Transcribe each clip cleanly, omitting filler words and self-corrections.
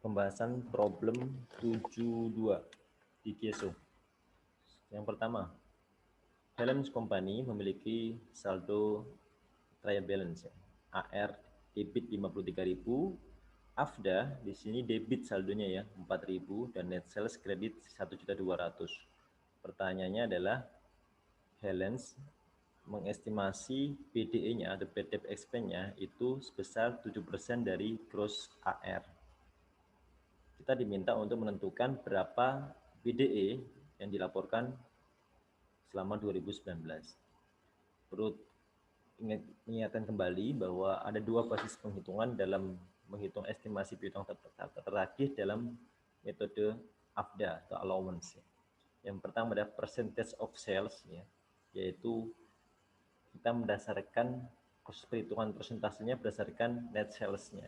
Pembahasan problem 72 di KESO. Yang pertama, Helens Company memiliki saldo trial balance ya. AR debit 53.000, AFDA di sini debit saldonya ya 4.000 dan net sales kredit 1.200.000. Pertanyaannya adalah Helens mengestimasi PDE-nya atau paid debt expense-nya itu sebesar 7% dari gross AR. Kita diminta untuk menentukan berapa PDE yang dilaporkan selama 2019. Perlu mengingatkan kembali bahwa ada dua basis penghitungan dalam menghitung estimasi piutang terakhir dalam metode AFDA atau allowance. Yang pertama adalah percentage of sales, ya, yaitu kita mendasarkan perhitungan persentasenya berdasarkan net sales-nya.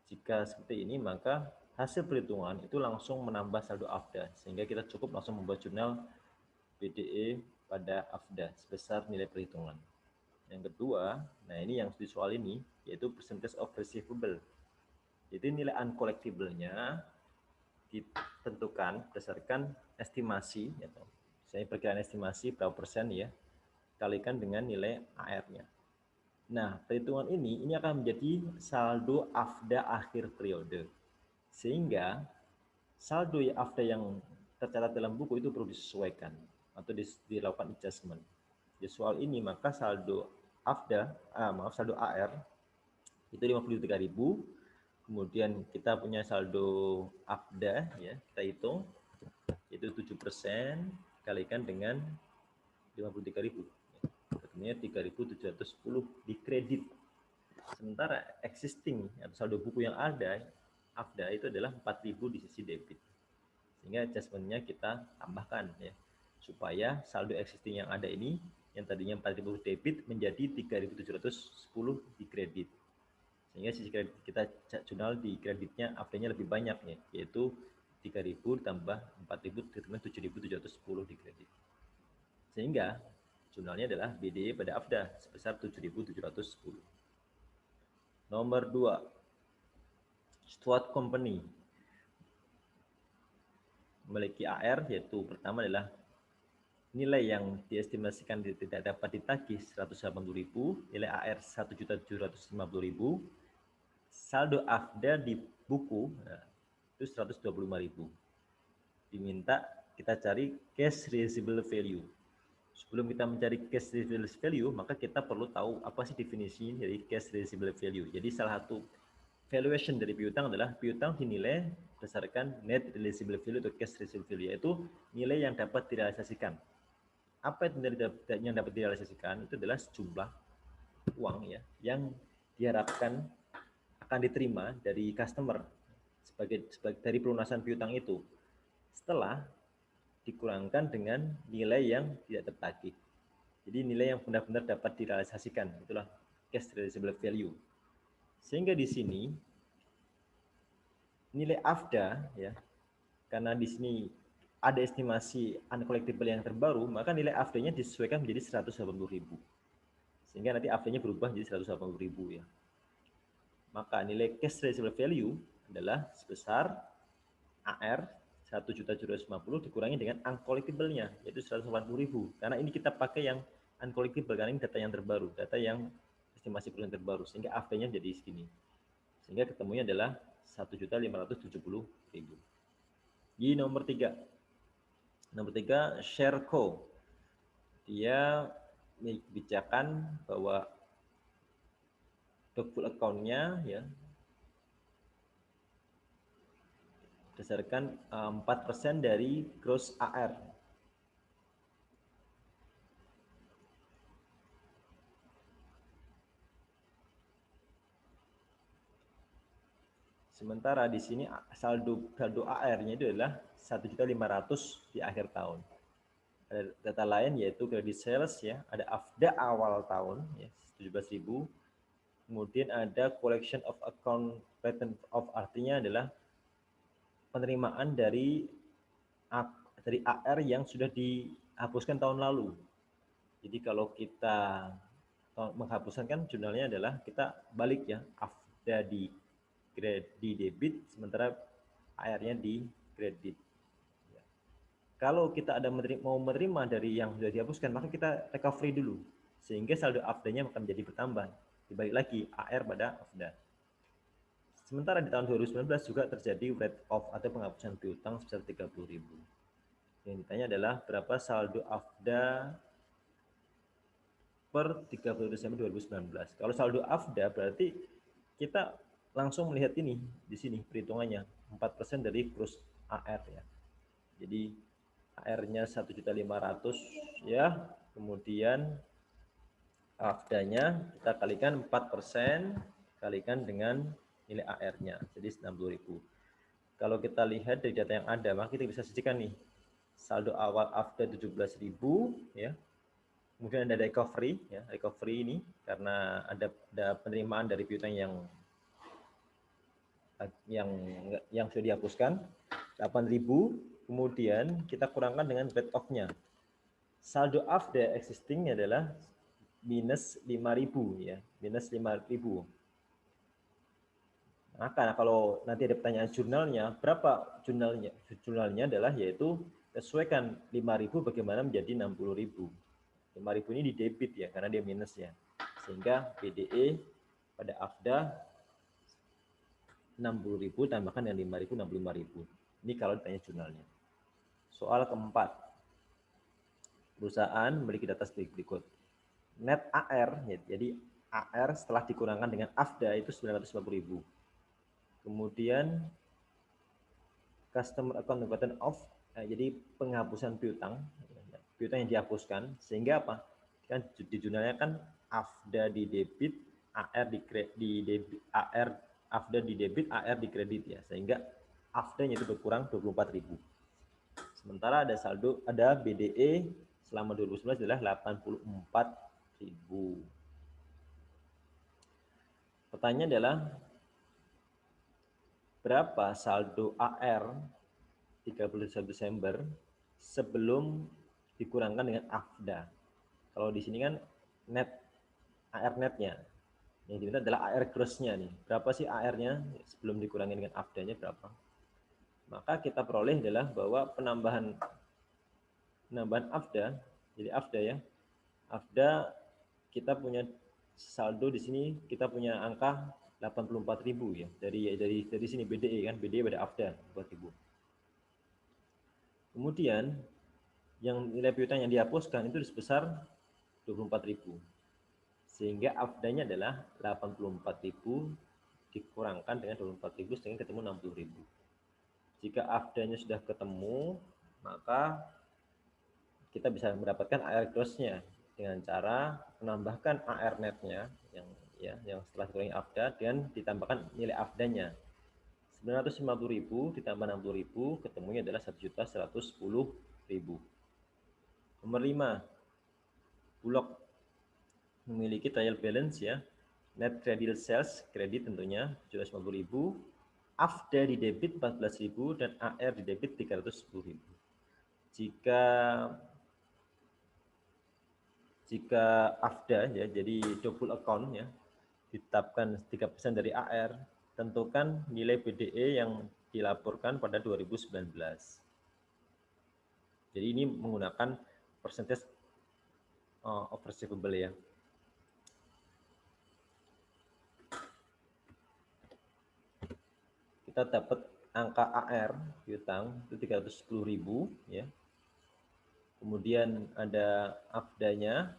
Jika seperti ini, maka hasil perhitungan itu langsung menambah saldo AFDA, sehingga kita cukup langsung membuat jurnal PDE pada AFDA sebesar nilai perhitungan. Yang kedua, nah ini yang di soal ini, yaitu percentage of receivable. Jadi nilai uncollectible-nya ditentukan berdasarkan estimasi, atau saya perkiraan estimasi berapa persen ya, kalikan dengan nilai AR-nya. Nah, perhitungan ini akan menjadi saldo AFDA akhir periode. Sehingga saldo AFDA yang tercatat dalam buku itu perlu disesuaikan atau dilakukan adjustment. Di soal ini maka saldo AFDA, saldo AR itu 53.000. Kemudian kita punya saldo AFDA ya, kita hitung itu 7% kalikan dengan 53.000. Artinya 3.710 di kredit. Sementara existing atau saldo buku yang ada AFDA itu adalah 4.000 di sisi debit. Sehingga adjustment-nya kita tambahkan ya, supaya saldo existing yang ada ini yang tadinya 4.000 debit menjadi 3.710 di kredit. Sehingga sisi kredit kita jurnal di kreditnya AFD-nya lebih banyak ya, yaitu 3.000 tambah 4.000 dengan 7.710 di kredit. Sehingga jurnalnya adalah BDE pada AFDA sebesar 7.710. Nomor 2, Stuart Company memiliki AR, yaitu pertama adalah nilai yang diestimasikan tidak dapat ditagih 180.000, nilai AR 1.750.000, saldo AFDA di buku itu 125.000. Diminta kita cari cash receivable value. Sebelum kita mencari cash receivable value, maka kita perlu tahu apa sih definisi dari cash receivable value. Jadi salah satu valuation dari piutang adalah piutang dinilai berdasarkan net receivable value atau cash receivable value, yaitu nilai yang dapat direalisasikan. Apa itu yang dapat direalisasikan? Itu adalah sejumlah uang ya yang diharapkan akan diterima dari customer sebagai dari pelunasan piutang itu setelah dikurangkan dengan nilai yang tidak tertagih. Jadi nilai yang benar-benar dapat direalisasikan, itulah cash realizable value. Sehingga di sini nilai AFDA ya, karena di sini ada estimasi uncollectible yang terbaru, maka nilai AFDA-nya disesuaikan menjadi 180.000. Sehingga nanti AFDA-nya berubah menjadi 180.000 ya. Maka nilai cash realizable value adalah sebesar AR 1.750 dikurangi dengan uncollectible-nya, yaitu 180.000. Karena ini kita pakai yang uncollectible, karena ini data yang terbaru, data yang estimasi perusahaan terbaru, sehingga AFD-nya jadi segini. Sehingga ketemunya adalah 1.570.000. Di nomor 3. Nomor 3, Shareco. Dia kebijakan bahwa full account-nya ya berdasarkan 4% dari gross AR. Sementara di sini saldo AR-nya itu adalah 1.500.000 di akhir tahun. Ada data lain yaitu credit sales ya, ada AFDA awal tahun ya 17.000. Kemudian ada collection of account patent of, artinya adalah penerimaan dari AR yang sudah dihapuskan tahun lalu. Jadi kalau kita menghapuskan kan jurnalnya adalah kita balik ya, AFDA di di debit, sementara AR-nya di kredit. Ya. Kalau kita ada mau menerima dari yang sudah dihapuskan, maka kita recovery dulu, sehingga saldo AFDA-nya akan menjadi bertambah. Dibalik lagi AR pada AFDA. Sementara di tahun 2019 juga terjadi write off atau penghapusan piutang sebesar 30.000. Yang ditanya adalah berapa saldo AFDA per 30 Desember 2019. Kalau saldo AFDA berarti kita langsung melihat ini di sini perhitungannya 4% dari gross AR ya. Jadi AR-nya 1.500.000 ya, kemudian AFDA-nya kita kalikan 4% kalikan dengan nilai AR-nya, jadi 90.000. Kalau kita lihat dari data yang ada, maka kita bisa sajikan nih saldo awal AFDA 17.000 ya. Kemudian ada recovery ya, recovery ini karena ada penerimaan dari piutang yang sudah dihapuskan 8.000, kemudian kita kurangkan dengan write off-nya. Saldo AFDA existing adalah minus 5.000 ya, minus 5.000. Maka kalau nanti ada pertanyaan jurnalnya, berapa jurnalnya? Jurnalnya adalah yaitu sesuaikan 5.000 bagaimana menjadi 60.000. 5.000 ini di debit ya, karena dia minus ya. Sehingga BDE pada AFDA 60.000 tambahkan dengan 5.000, 65.000. Ini kalau ditanya jurnalnya. Soal keempat. Perusahaan memiliki data berikut. Net AR, jadi AR setelah dikurangkan dengan AFDA itu 950.000. Kemudian customer account conversion off, jadi penghapusan piutang yang dihapuskan, sehingga apa? Kan di jurnalnya kan AFDA di debit, AR di debit, AFDA di debit, AR di kredit ya, sehingga AFDA-nya itu berkurang 24.000. Sementara ada BDE selama 2019 adalah 84.000. Pertanyaannya adalah berapa saldo AR 31 Desember sebelum dikurangkan dengan AFDA. Kalau di sini kan net AR netnya. Yang diminta adalah AR gross-nya nih. Berapa sih AR-nya sebelum dikurangi dengan AFDA-nya berapa? Maka kita peroleh adalah bahwa penambahan AFDA, jadi AFDA ya. AFDA kita punya saldo di sini, kita punya angka 84.000 ya. Dari sini BDE kan, BDE pada AFDA 4.000. Kemudian yang nilai piutang yang dihapuskan itu sebesar 24.000. Sehingga AFDA-nya adalah 84.000 dikurangkan dengan 24.000 sehingga ketemu 60.000. Jika AFDA-nya sudah ketemu, maka kita bisa mendapatkan AR gross-nya dengan cara menambahkan AR net-nya yang setelah dikurangi AFDA dan ditambahkan nilai AFDA-nya. 950.000 ditambah 60.000 ketemunya adalah 1.110.000. Nomor 5. Bulog memiliki trial balance ya. Net credit sales kredit tentunya 750.000, AFDA di debit 14.000 dan AR di debit 310.000. Jika AFDA ya, jadi double account ya, ditetapkan 3% dari AR, tentukan nilai BDE yang dilaporkan pada 2019. Jadi ini menggunakan percentage of receivable ya. Kita dapat angka AR piutang itu 310.000 ya. Kemudian ada AFDA-nya,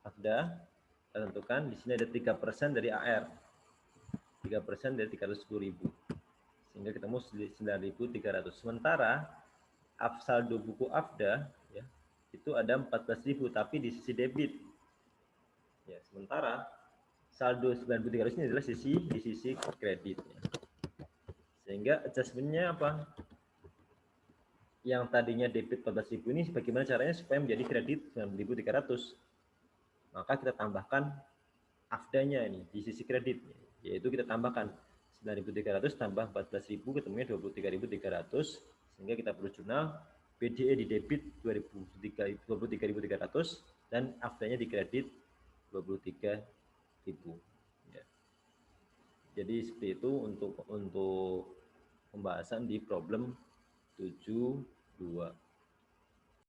AFDA kita tentukan di sini ada 3% dari AR. 3% dari 310.000. Sehingga ketemu 9.300. Sementara saldo buku AFDA ya, itu ada 14.000 tapi di sisi debit. Ya, sementara saldo 9.300 ini adalah di sisi kredit ya. Sehingga adjustment-nya apa? Yang tadinya debit 14.000 ini bagaimana caranya supaya menjadi kredit 9.300? Maka kita tambahkan AFDA-nya ini di sisi kredit, yaitu kita tambahkan 9.300 tambah 14.000 ketemunya 23.300, sehingga kita perlu jurnal BDE di debit 23.300 dan AFDA-nya di kredit 23.000. Ya. Jadi seperti itu untuk pembahasan di problem 72.